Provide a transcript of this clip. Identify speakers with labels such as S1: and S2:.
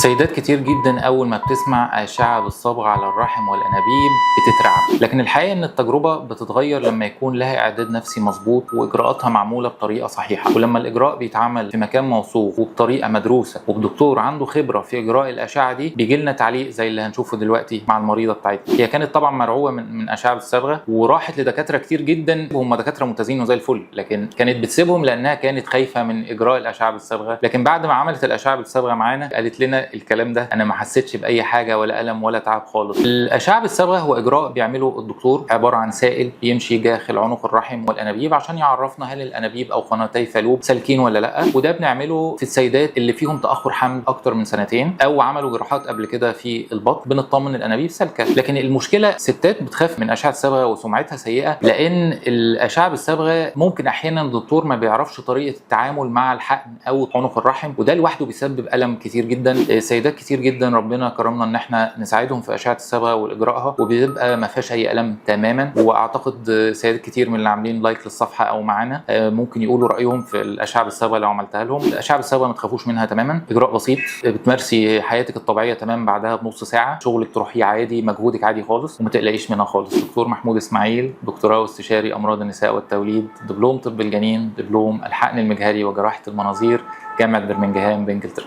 S1: سيدات كتير جدا أول ما بتسمع أشعة بالصبغة على الرحم والأنابيب بتترعب، لكن الحقيقة إن التجربة بتتغير لما يكون لها إعداد نفسي مظبوط وإجراءاتها معمولة بطريقة صحيحة، ولما الإجراء بيتعمل في مكان موثوق وبطريقة مدروسة وبدكتور عنده خبرة في إجراء الأشعة دي بيجي لنا تعليق زي اللي هنشوفه دلوقتي مع المريضة بتاعتنا. هي كانت طبعا مرعوبة من أشعة بالصبغة وراحت لدكاترة كتير جدا وهم دكاترة ممتازين وزي الفل، لكن كانت بتسيبهم لأنها كانت خايفة من إجراء الأشعة بالصبغة. لكن بعد ما عملت الأشعة بالصبغة معانا قالت لنا الكلام ده، انا ما حسيتش باي حاجه ولا الم ولا تعب خالص. الاشعه بالصبغه هو اجراء بيعمله الدكتور عباره عن سائل يمشي داخل عنق الرحم والانابيب عشان يعرفنا هل الانابيب او قناتي فالوب سالكين ولا لا، وده بنعمله في السيدات اللي فيهم تاخر حمل اكتر من سنتين او عملوا جراحات قبل كده في البطن، بنطمن الانابيب سالكه. لكن المشكله ستات بتخاف من اشعه الصبغه وسمعتها سيئه لان الاشعه بالصبغه ممكن احيانا الدكتور ما بيعرفش طريقه التعامل مع الحقن او عنق الرحم، وده لوحده بيسبب الم كتير جدا. سيدات كتير جدا ربنا كرمنا ان احنا نساعدهم في اشعه الصبغه واجراءها وبيبقى ما فيهاش اي الم تماما. واعتقد سيدات كتير من اللي عاملين لايك للصفحه او معانا ممكن يقولوا رايهم في الاشعه بالصبغه لو عملتها لهم. الاشعه بالصبغه ما تخافوش منها تماما، اجراء بسيط بتمارسي حياتك الطبيعيه تمام بعدها بنص ساعه، شغلك تروحيه عادي، مجهودك عادي خالص وما تقلقيش منها خالص. دكتور محمود اسماعيل، دكتوراه واستشاري امراض النساء والتوليد، دبلوم طب الجنين، دبلوم الحقن المجهري وجراحه المناظير، جامعه برمنجهام بانجلترا.